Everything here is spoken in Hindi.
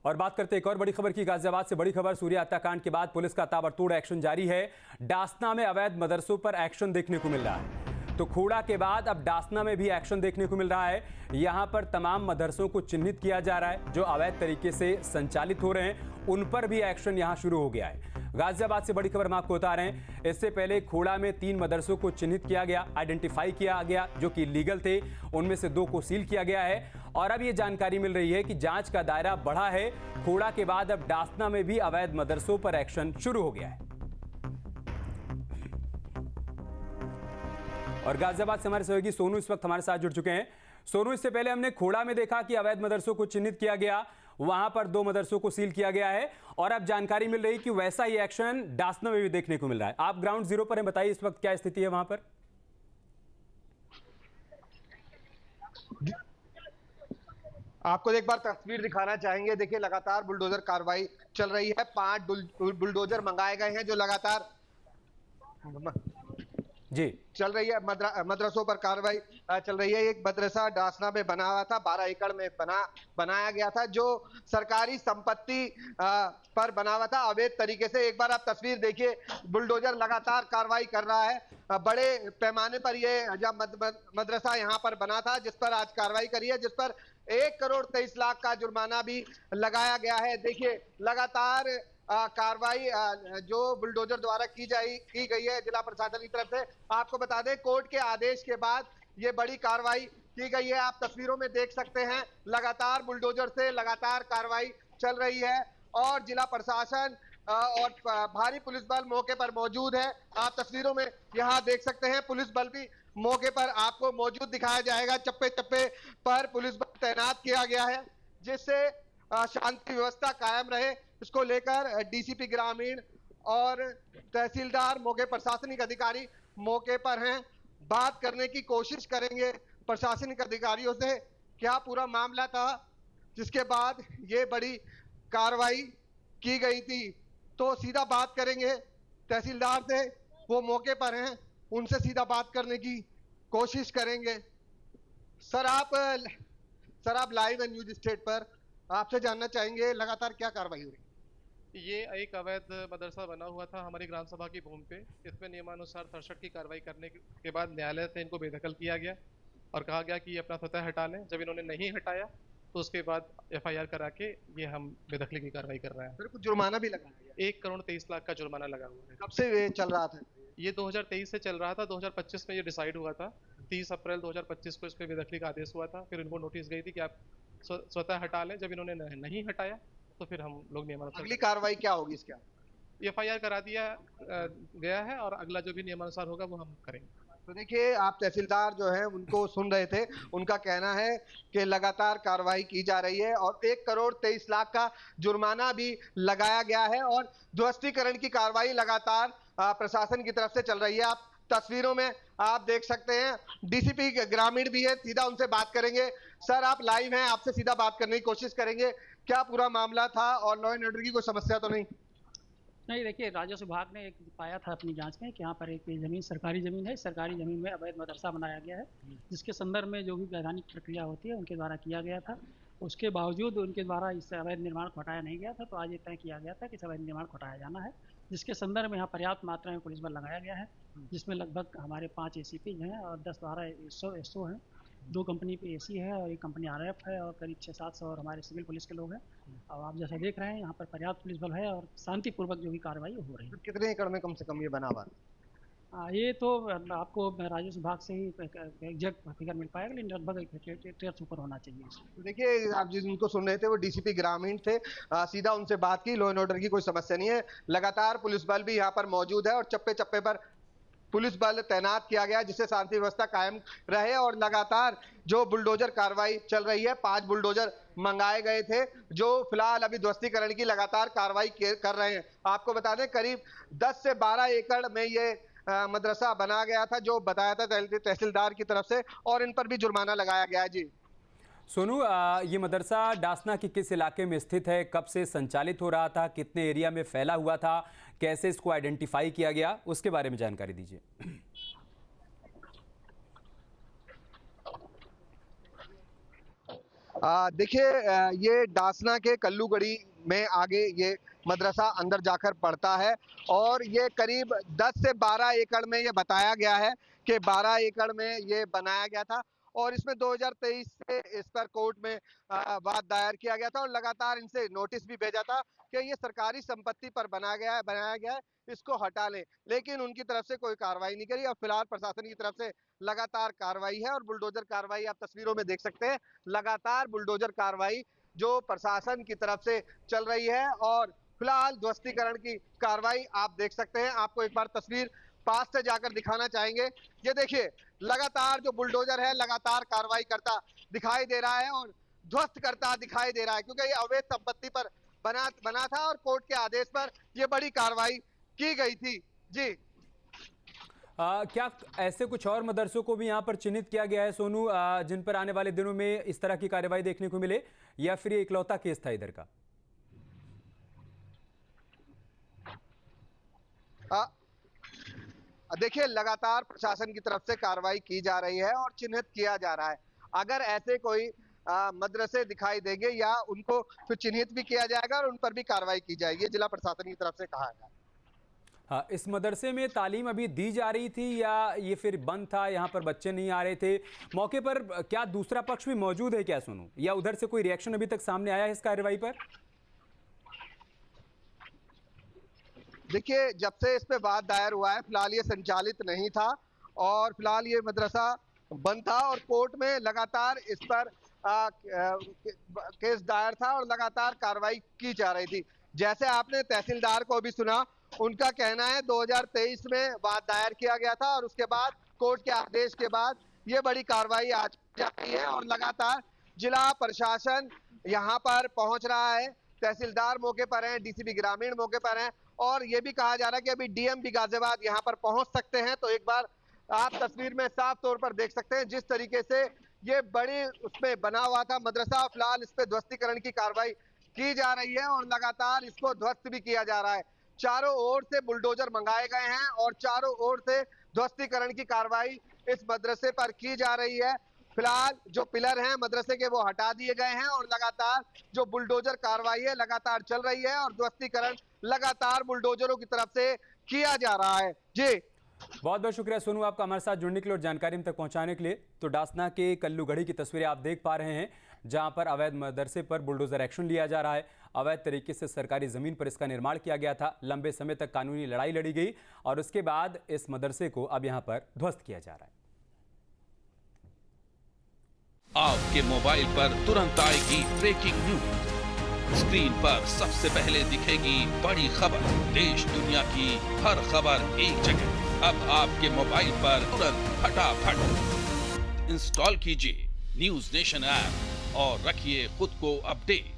और बात करते हैं एक और बड़ी खबर की। गाजियाबाद से बड़ी खबर, सूर्या हत्याकांड के बाद पुलिस का ताबड़तोड़ एक्शन जारी है। डासना में अवैध मदरसों पर एक्शन देखने को मिल रहा है। तो खोड़ा के बाद अब डासना में भी एक्शन देखने को मिल रहा है। यहां पर तमाम मदरसों को चिन्हित किया जा रहा है जो अवैध तरीके से संचालित हो रहे हैं, उन पर भी एक्शन यहां शुरू हो गया है। गाजियाबाद से बड़ी खबर हम आपको बता रहे हैं। इससे पहले खोड़ा में 3 मदरसों को चिन्हित किया गया, आइडेंटिफाई किया गया, जो कि लीगल थे। उनमें से 2 को सील किया गया है और अब ये जानकारी मिल रही है कि जांच का दायरा बढ़ा है। खोड़ा के बाद अब डासना में भी अवैध मदरसों पर एक्शन शुरू हो गया है। और गाजियाबाद से हमारे सहयोगी सोनू इस वक्त हमारे साथ जुड़ चुके हैं। सोनू, इससे पहले हमने खोड़ा में देखा कि अवैध मदरसों को चिन्हित किया गया, वहां पर 2 मदरसों को सील किया गया है और अब जानकारी मिल रही कि वैसा ही एक्शन डासना में भी देखने को मिल रहा है। आप ग्राउंड जीरो पर हैं, बताइए इस वक्त क्या स्थिति है वहां पर। आपको एक बार तस्वीर दिखाना चाहेंगे। देखिए, लगातार बुलडोजर कार्रवाई चल रही है। 5 बुलडोजर मंगाए गए हैं जो लगातार जी चल रही है। मदरसों पर कार्रवाई चल रही है। एक मदरसा डासना में बना हुआ था, 12 एकड़ में बनाया गया था, जो सरकारी संपत्ति पर बना हुआ था अवैध तरीके से। एक बार आप तस्वीर देखिए, बुलडोजर लगातार कार्रवाई कर रहा है। बड़े पैमाने पर यह जब मदरसा यहाँ पर बना था, जिस पर आज कार्रवाई करी है, जिस पर 1 करोड़ 23 लाख का जुर्माना भी लगाया गया है। देखिए, लगातार कार्रवाई जो बुलडोजर द्वारा की गई है जिला प्रशासन की तरफ से। आपको बता दें, कोर्ट के आदेश के बाद ये बड़ी कार्रवाई की गई है। आप तस्वीरों में देख सकते हैं, लगातार बुलडोजर से लगातार कार्रवाई चल रही है और जिला प्रशासन और भारी पुलिस बल मौके पर मौजूद है। आप तस्वीरों में यहाँ देख सकते हैं, पुलिस बल भी मौके पर आपको मौजूद दिखाया जाएगा। चप्पे चप्पे पर पुलिस बल तैनात किया गया है, जिससे शांति व्यवस्था कायम रहे। इसको लेकर डीसीपी ग्रामीण और तहसीलदार, मौके प्रशासनिक अधिकारी मौके पर हैं। बात करने की कोशिश करेंगे प्रशासनिक अधिकारियों से, क्या पूरा मामला था जिसके बाद ये बड़ी कार्रवाई की गई थी। तो सीधा बात करेंगे तहसीलदार से, वो मौके पर हैं, उनसे सीधा बात करने की कोशिश करेंगे। सर आप लाइव है न्यूज स्टेट पर, आपसे जानना चाहेंगे लगातार क्या कार्रवाई हो रही है। ये एक अवैध मदरसा बना हुआ था हमारी ग्राम सभा की भूमि पे। इसमें नियमानुसार 63 की कार्रवाई करने के बाद न्यायालय से इनको बेदखल किया गया और कहा गया कि अपना स्वतः हटा लें। जब इन्होंने नहीं हटाया तो उसके बाद FIR करा के ये हम बेदखली की कार्रवाई कर रहे हैं। फिर कुछ जुर्माना भी लगाया गया। 1 करोड़ 23 लाख का जुर्माना लगा हुआ है। कब से ये चल रहा था? ये 2023 से चल रहा था। 2025 में ये डिसाइड हुआ था। 30 अप्रैल 2025 को इस पर बेदखली का आदेश हुआ था। फिर इनको नोटिस गई थी कि आप स्वतः हटा लें। जब इन्होंने नहीं हटाया तो फिर हम लोग नियमानुसार अगली कार्रवाई क्या होगी इसके? FIR करा दिया गया है और अगला जो भी नियमानुसार होगा वो हम करेंगे। तो देखिए, आप तहसीलदार जो है उनको सुन रहे थे। उनका कहना है कि लगातार कार्रवाई की जा रही है और 1 करोड़ 23 लाख का जुर्माना भी लगाया गया है और ध्वस्तीकरण की कार्रवाई लगातार प्रशासन की तरफ से चल रही है। आप तस्वीरों में आप देख सकते हैं, डीसीपी ग्रामीण भी है, सीधा उनसे बात करेंगे। सर, आप लाइव हैं, आपसे सीधा बात करने की कोशिश करेंगे। क्या पूरा मामला था और लॉ एंड ऑर्डर की कोई समस्या तो नहीं? नहीं, देखिए, राजस्व विभाग ने एक पाया था अपनी जांच में कि यहाँ पर एक ज़मीन सरकारी ज़मीन है। सरकारी ज़मीन में अवैध मदरसा बनाया गया है, जिसके संदर्भ में जो भी वैधानिक प्रक्रिया होती है उनके द्वारा किया गया था। उसके बावजूद उनके द्वारा इस अवैध निर्माण को हटाया नहीं गया था। तो आज ये तय किया गया था कि इस अवैध निर्माण को हटाया जाना है, जिसके संदर्भ में यहाँ पर्याप्त मात्रा में पुलिस बल लगाया गया है, जिसमें लगभग हमारे 5 ACP हैं और 10-12 SO हैं। 2 कंपनी पे AC है और 1 कंपनी RF है और करीब 600-700 और हमारे सिविल पुलिस के लोग हैं। और आप जैसा देख रहे हैं, यहाँ पर पर्याप्त पुलिस बल है और शांतिपूर्वक जो भी कार्रवाई हो रही है। कितने एकड़ में कम से कम ये बना हुआ? ये तो आपको राजस्व विभाग से ही एग्जैक्ट फिगर मिल पाएगा, लेकिन लगभग 1 हेक्टेयर से ऊपर होना चाहिए। तो देखिए, आप जिनको सुन रहे थे वो डीसीपी ग्रामीण थे। सीधा उनसे बात की। लॉ एंड ऑर्डर की कोई समस्या नहीं है। लगातार पुलिस बल भी यहाँ पर मौजूद है और चप्पे चप्पे पर पुलिस बल तैनात किया गया, जिससे शांति व्यवस्था कायम रहे। और लगातार जो बुलडोजर कार्रवाई चल रही है, 5 बुलडोजर मंगाए गए थे जो फिलहाल अभी ध्वस्तीकरण की लगातार कार्रवाई कर रहे हैं। आपको बता दें, करीब 10 से 12 एकड़ में ये मदरसा बना गया था, जो बताया था तहसीलदार की तरफ से, और इन पर भी जुर्माना लगाया गया है। जी सोनू, ये मदरसा डासना के किस इलाके में स्थित है, कब से संचालित हो रहा था, कितने एरिया में फैला हुआ था, कैसे इसको आइडेंटिफाई किया गया, उसके बारे में जानकारी दीजिए। देखिए, ये डासना के कल्लूगढ़ी में आगे ये मदरसा अंदर जाकर पड़ता है और ये करीब 10 से 12 एकड़ में ये बताया गया है कि 12 एकड़ में ये बनाया गया था और इसमें 2023 से इस पर कोर्ट में वाद दायर किया गया था और लगातार इनसे नोटिस भी भेजा था कि ये सरकारी संपत्ति पर बनाया गया है, इसको हटा लें, लेकिन उनकी तरफ से कोई कार्रवाई नहीं करी और फिलहाल प्रशासन की तरफ से लगातार कार्रवाई है और बुलडोजर कार्रवाई आप तस्वीरों में देख सकते हैं। लगातार बुलडोजर कार्रवाई जो प्रशासन की तरफ से चल रही है और फिलहाल ध्वस्तीकरण की कार्रवाई आप देख सकते हैं। आपको एक बार तस्वीर पास से जाकर दिखाना चाहेंगे। ये देखिए, लगातार जो बुलडोजर है लगातार कार्रवाई करता दिखाई दे रहा है और ध्वस्त करता दिखाई दे रहा है, क्योंकि ये अवैध संपत्ति पर बना था और कोर्ट के आदेश पर यह बड़ी कार्रवाई की गई थी। जी, क्या ऐसे कुछ और मदरसों को भी यहाँ पर चिन्हित किया गया है सोनू, जिन पर आने वाले दिनों में इस तरह की कार्रवाई देखने को मिले, या फिर ये इकलौता केस था इधर का? देखिए, लगातार प्रशासन की तरफ से कार्रवाई की जा रही है और चिन्हित किया जा रहा है। अगर ऐसे कोई मदरसे दिखाई देंगे या उनको फिर चिन्हित भी किया जाएगा और उन पर भी कार्रवाई की जाएगी, जिला प्रशासन की तरफ से कहा है। हाँ, इस मदरसे में तालीम अभी दी जा रही थी या ये फिर बंद था, यहाँ पर बच्चे नहीं आ रहे थे? मौके पर क्या दूसरा पक्ष भी मौजूद है क्या सोनू, या उधर से कोई रिएक्शन अभी तक सामने आया है इस कार्रवाई पर? देखिए, जब से इस पे वाद दायर हुआ है फिलहाल ये संचालित नहीं था और फिलहाल ये मदरसा बंद था और कोर्ट में लगातार इस पर केस दायर था और लगातार कार्रवाई की जा रही थी। जैसे आपने तहसीलदार को भी सुना, उनका कहना है 2023 में वाद दायर किया गया था और उसके बाद कोर्ट के आदेश के बाद ये बड़ी कार्रवाई आज जा रही है और लगातार जिला प्रशासन यहाँ पर पहुंच रहा है। तहसीलदार मौके पर हैं, डीसीपी ग्रामीण मौके पर हैं और ये भी कहा जा रहा है कि अभी डीएम भी गाजियाबाद यहाँ पर पहुंच सकते हैं। तो एक बार आप तस्वीर में साफ तौर पर देख सकते हैं जिस तरीके से ये बड़ी उसमें बना हुआ था मदरसा, फिलहाल इस पे ध्वस्तीकरण की कार्रवाई की जा रही है और लगातार इसको ध्वस्त भी किया जा रहा है। चारों ओर से बुलडोजर मंगाए गए हैं और चारों ओर से ध्वस्तीकरण की कार्रवाई इस मदरसे पर की जा रही है। फिलहाल जो पिलर हैं मदरसे के वो हटा दिए गए हैं और लगातार जो बुलडोजर कार्रवाई है लगातार चल रही है और ध्वस्तीकरण लगातार बुलडोजरों की तरफ से किया जा रहा है। जी, बहुत बहुत शुक्रिया सोनू आपका हमारे साथ जुड़ने के लिए और जानकारी हम तक पहुंचाने के लिए। तो डासना के कल्लूगढ़ी की तस्वीरें आप देख पा रहे हैं, जहां पर अवैध मदरसे पर बुलडोजर एक्शन लिया जा रहा है। अवैध तरीके से सरकारी जमीन पर इसका निर्माण किया गया था, लंबे समय तक कानूनी लड़ाई लड़ी गई और उसके बाद इस मदरसे को अब यहां पर ध्वस्त किया जा रहा है। आपके मोबाइल पर तुरंत आएगी ब्रेकिंग न्यूज, स्क्रीन पर सबसे पहले दिखेगी बड़ी खबर, देश दुनिया की हर खबर एक जगह। अब आपके मोबाइल पर तुरंत फटाफट इंस्टॉल कीजिए न्यूज नेशन ऐप और रखिए खुद को अपडेट।